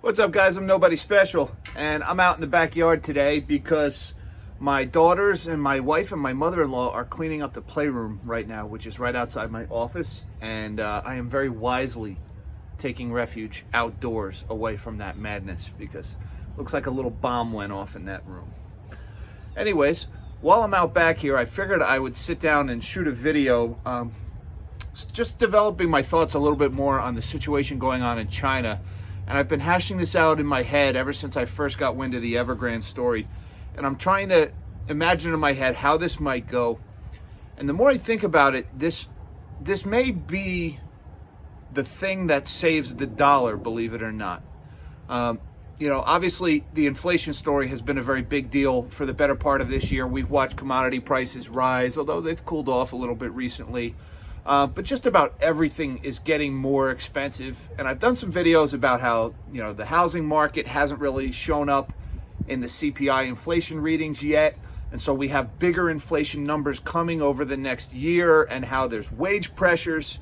What's up, guys? I'm nobody special, and I'm out in the backyard today because my daughters and my wife and my mother-in-law are cleaning up the playroom right now, which is right outside my office, and I am very wisely taking refuge outdoors away from that madness because it looks like a little bomb went off in that room. Anyways, while I'm out back here, I figured I would sit down and shoot a video just developing my thoughts a little bit more on the situation going on in China. And I've been hashing this out in my head ever since I first got wind of the Evergrande story. And I'm trying to imagine in my head how this might go. And the more I think about it, this may be the thing that saves the dollar, believe it or not. Obviously the inflation story has been a very big deal for the better part of this year. We've watched commodity prices rise, although they've cooled off a little bit recently. But just about everything is getting more expensive. And I've done some videos about how, the housing market hasn't really shown up in the CPI inflation readings yet. And so we have bigger inflation numbers coming over the next year, and how there's wage pressures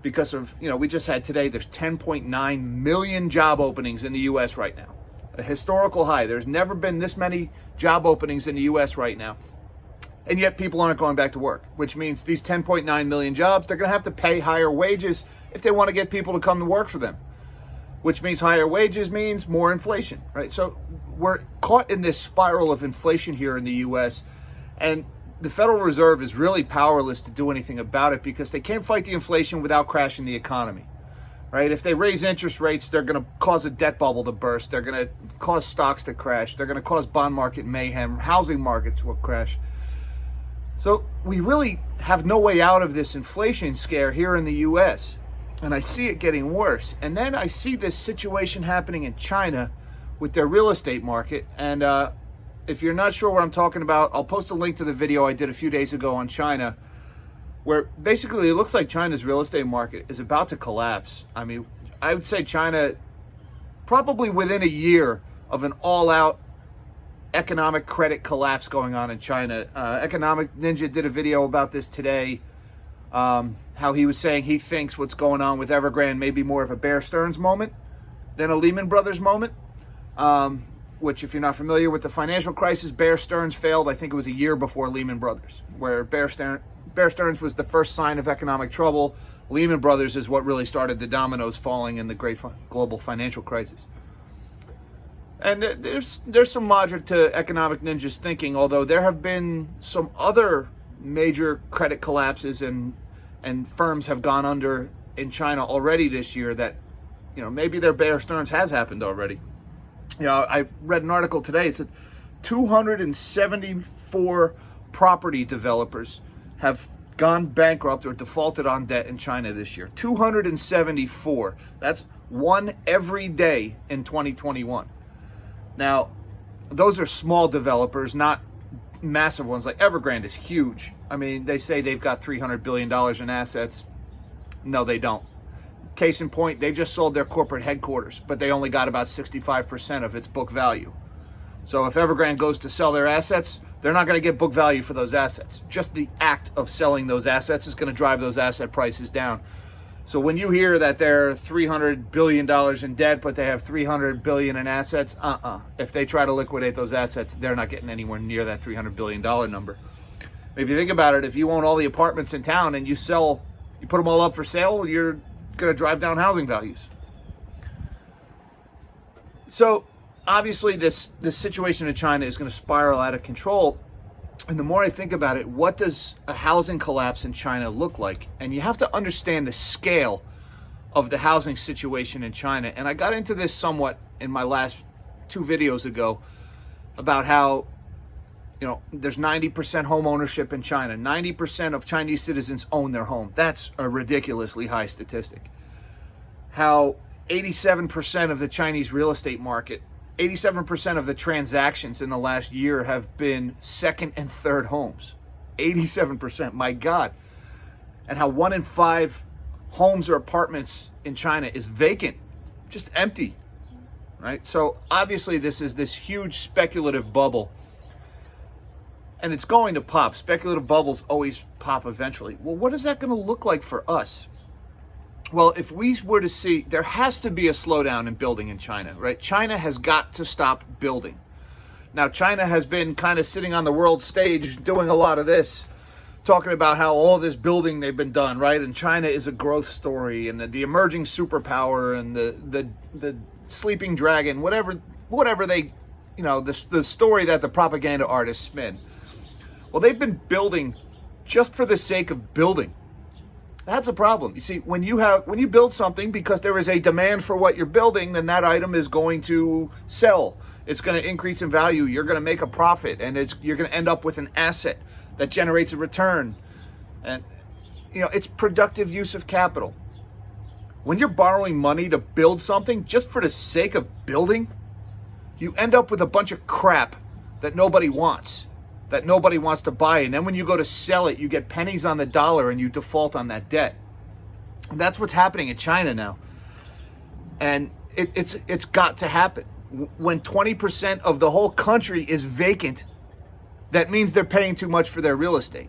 because of, we just had today, there's 10.9 million job openings in the US right now. A historical high. There's never been this many job openings in the US right now. And yet people aren't going back to work, which means these 10.9 million jobs, they're going to have to pay higher wages if they want to get people to come to work for them, which means higher wages means more inflation, right? So we're caught in this spiral of inflation here in the US, and the Federal Reserve is really powerless to do anything about it because they can't fight the inflation without crashing the economy, right? If they raise interest rates, they're going to cause a debt bubble to burst. They're going to cause stocks to crash. They're going to cause bond market mayhem. Housing markets will crash. So we really have no way out of this inflation scare here in the US, and I see it getting worse. And then I see this situation happening in China with their real estate market. And if you're not sure what I'm talking about, I'll post a link to the video I did a few days ago on China, where basically it looks like China's real estate market is about to collapse. I mean, I would say China, probably within a year of an all-out economic credit collapse going on in China. Economic Ninja did a video about this today, how he was saying he thinks what's going on with Evergrande may be more of a Bear Stearns moment than a Lehman Brothers moment, which, if you're not familiar with the financial crisis, Bear Stearns failed, I think it was a year before Lehman Brothers, where Bear Stearns was the first sign of economic trouble. Lehman Brothers is what really started the dominoes falling in the great global financial crisis. And there's some logic to Economic Ninja's thinking, although there have been some other major credit collapses and firms have gone under in China already this year that, maybe their Bear Stearns has happened already. I read an article today. It said 274 property developers have gone bankrupt or defaulted on debt in China this year. 274. That's one every day in 2021. Now, those are small developers, not massive ones. Like Evergrande is huge. I mean, they say they've got $300 billion in assets. No, they don't. Case in point, they just sold their corporate headquarters, but they only got about 65% of its book value. So if Evergrande goes to sell their assets, they're not going to get book value for those assets. Just the act of selling those assets is going to drive those asset prices down. So when you hear that they're $300 billion in debt, but they have $300 billion in assets, if they try to liquidate those assets, they're not getting anywhere near that $300 billion number. If you think about it, if you own all the apartments in town and you put them all up for sale, you're going to drive down housing values. So obviously this situation in China is going to spiral out of control. And the more I think about it, what does a housing collapse in China look like? And you have to understand the scale of the housing situation in China. And I got into this somewhat in my last two videos ago about how, there's 90% home ownership in China. 90% of Chinese citizens own their home. That's a ridiculously high statistic. How 87% of the Chinese real estate market, 87% of the transactions in the last year have been second and third homes. 87%, my God. And how 1 in 5 homes or apartments in China is vacant, just empty, right? So obviously this is this huge speculative bubble, and it's going to pop. Speculative bubbles always pop eventually. Well, what is that going to look like for us? Well, if we were to see, there has to be a slowdown in building in China, right? China has got to stop building. Now, China has been kind of sitting on the world stage doing a lot of this, talking about how all this building they've been done, right? And China is a growth story, and the emerging superpower, and the sleeping dragon, whatever they, the story that the propaganda artists spin. Well, they've been building just for the sake of building. That's a problem. You see, when you build something because there is a demand for what you're building, then that item is going to sell. It's going to increase in value. You're going to make a profit, and you're going to end up with an asset that generates a return. And it's productive use of capital. When you're borrowing money to build something just for the sake of building, you end up with a bunch of crap that nobody wants to buy. And then when you go to sell it, you get pennies on the dollar and you default on that debt. And that's what's happening in China now. And it's got to happen. When 20% of the whole country is vacant, that means they're paying too much for their real estate.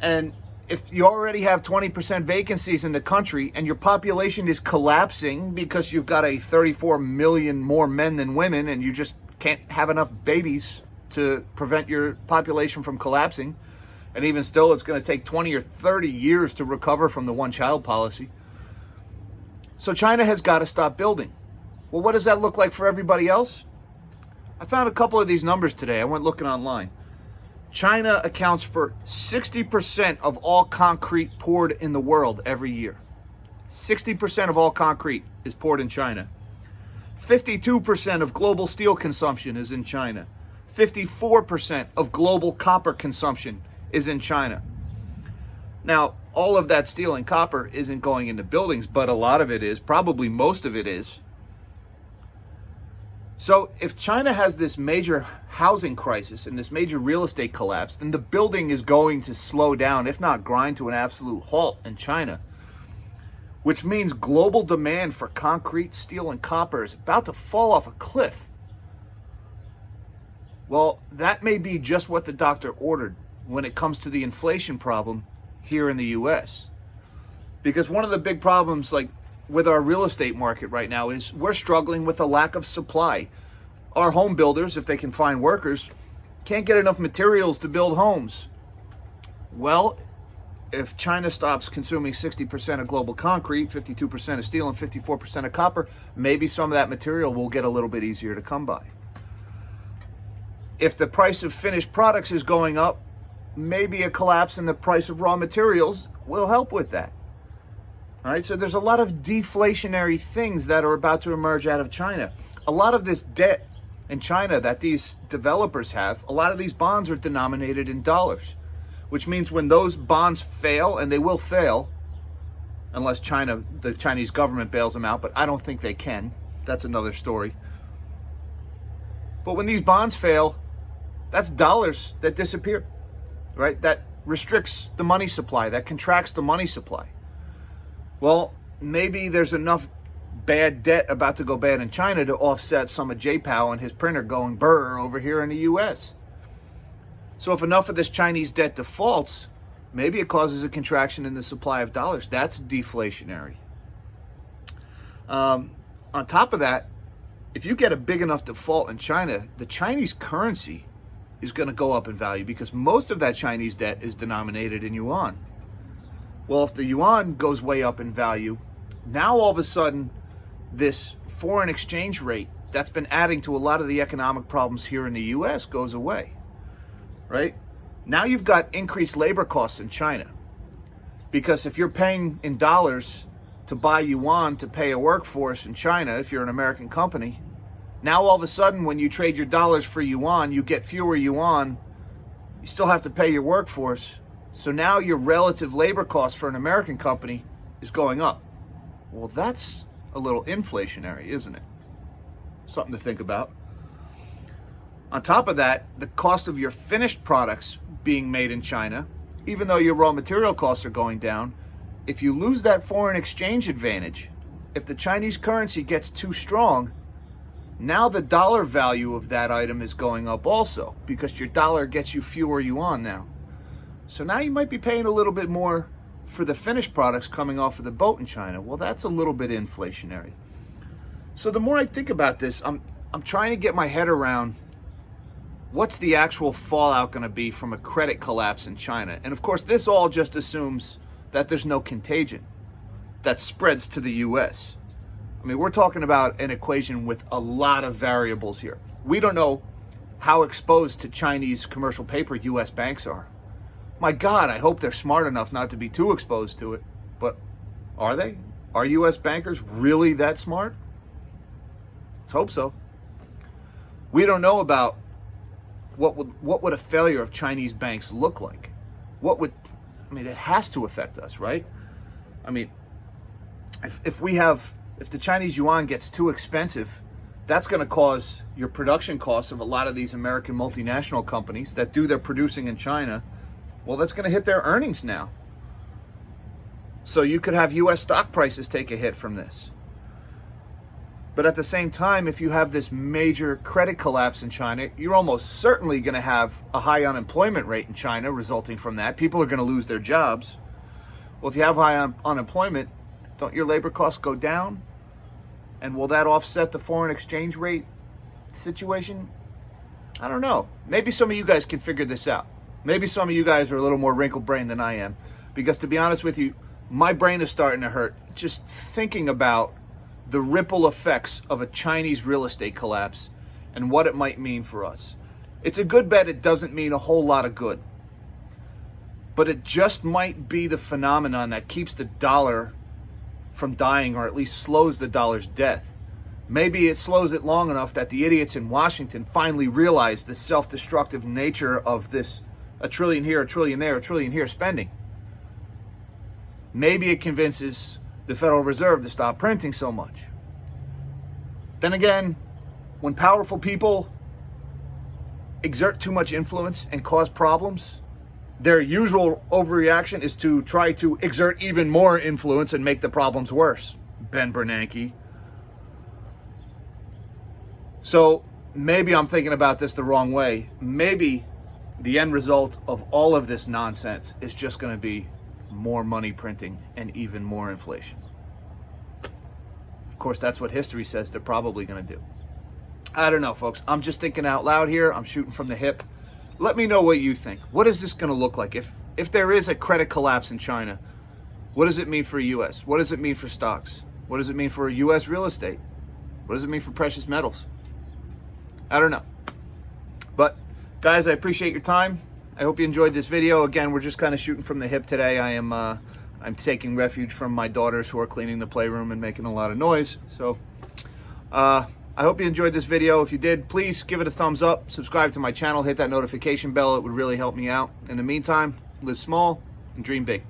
And if you already have 20% vacancies in the country and your population is collapsing because you've got 34 million more men than women and you just can't have enough babies to prevent your population from collapsing, and even still it's going to take 20 or 30 years to recover from the one-child policy. So China has got to stop building. Well, what does that look like for everybody else? I found a couple of these numbers today. I went looking online. China accounts for 60% of all concrete poured in the world every year. 60% of all concrete is poured in China. 52% of global steel consumption is in China. 54% of global copper consumption is in China. Now, all of that steel and copper isn't going into buildings, but a lot of it is, probably most of it is. So if China has this major housing crisis and this major real estate collapse, then the building is going to slow down, if not grind to an absolute halt in China, which means global demand for concrete, steel, and copper is about to fall off a cliff. Well, that may be just what the doctor ordered when it comes to the inflation problem here in the U.S. Because one of the big problems, with our real estate market right now, is we're struggling with a lack of supply. Our home builders, if they can find workers, can't get enough materials to build homes. Well, if China stops consuming 60% of global concrete, 52% of steel, and 54% of copper, maybe some of that material will get a little bit easier to come by. If the price of finished products is going up, maybe a collapse in the price of raw materials will help with that. All right, so there's a lot of deflationary things that are about to emerge out of China. A lot of this debt in China that these developers have, a lot of these bonds are denominated in dollars, which means when those bonds fail, and they will fail, unless the Chinese government bails them out, but I don't think they can. That's another story. But when these bonds fail, that's dollars that disappear, right? That restricts the money supply, that contracts the money supply. Well, maybe there's enough bad debt about to go bad in China to offset some of J-Pow and his printer going burr over here in the U.S. So if enough of this Chinese debt defaults, maybe it causes a contraction in the supply of dollars. That's deflationary. On top of that, if you get a big enough default in China, the Chinese currency is going to go up in value because most of that Chinese debt is denominated in yuan. Well, if the yuan goes way up in value, now all of a sudden, this foreign exchange rate that's been adding to a lot of the economic problems here in the U.S. goes away, right? Now you've got increased labor costs in China because if you're paying in dollars to buy yuan to pay a workforce in China, if you're an American company, now all of a sudden when you trade your dollars for yuan, you get fewer yuan. You still have to pay your workforce. So now your relative labor cost for an American company is going up. Well, that's a little inflationary, isn't it? Something to think about. On top of that, the cost of your finished products being made in China, even though your raw material costs are going down, if you lose that foreign exchange advantage, if the Chinese currency gets too strong, now the dollar value of that item is going up also because your dollar gets you fewer yuan now. So now you might be paying a little bit more for the finished products coming off of the boat in China. Well, that's a little bit inflationary. So the more I think about this, I'm trying to get my head around what's the actual fallout going to be from a credit collapse in China. And of course, this all just assumes that there's no contagion that spreads to the US. I mean, we're talking about an equation with a lot of variables here. We don't know how exposed to Chinese commercial paper US banks are. My God, I hope they're smart enough not to be too exposed to it. But are they? Are US bankers really that smart? Let's hope so. We don't know about what would a failure of Chinese banks look like. It has to affect us, right? I mean, if the Chinese yuan gets too expensive, that's going to cause your production costs of a lot of these American multinational companies that do their producing in China. Well, that's going to hit their earnings now. So you could have US stock prices take a hit from this. But at the same time, if you have this major credit collapse in China, you're almost certainly going to have a high unemployment rate in China resulting from that. People are going to lose their jobs. Well, if you have high unemployment, don't your labor costs go down? And will that offset the foreign exchange rate situation? I don't know. Maybe some of you guys can figure this out. Maybe some of you guys are a little more wrinkle-brained than I am. Because to be honest with you, my brain is starting to hurt just thinking about the ripple effects of a Chinese real estate collapse and what it might mean for us. It's a good bet it doesn't mean a whole lot of good. But it just might be the phenomenon that keeps the dollar from dying, or at least slows the dollar's death. Maybe it slows it long enough that the idiots in Washington finally realize the self-destructive nature of this a trillion here, a trillion there, a trillion here spending. Maybe it convinces the Federal Reserve to stop printing so much. Then again, when powerful people exert too much influence and cause problems, their usual overreaction is to try to exert even more influence and make the problems worse. Ben Bernanke. So maybe I'm thinking about this the wrong way. Maybe the end result of all of this nonsense is just going to be more money printing and even more inflation. Of course, that's what history says they're probably going to do. I don't know, folks. I'm just thinking out loud here. I'm shooting from the hip. Let me know what you think. What is this going to look like? If there is a credit collapse in China, what does it mean for U.S.? What does it mean for stocks? What does it mean for U.S. real estate? What does it mean for precious metals? I don't know. But, guys, I appreciate your time. I hope you enjoyed this video. Again, we're just kind of shooting from the hip today. I'm taking refuge from my daughters who are cleaning the playroom and making a lot of noise. So, I hope you enjoyed this video. If you did, please give it a thumbs up, subscribe to my channel, hit that notification bell. It would really help me out. In the meantime, live small and dream big.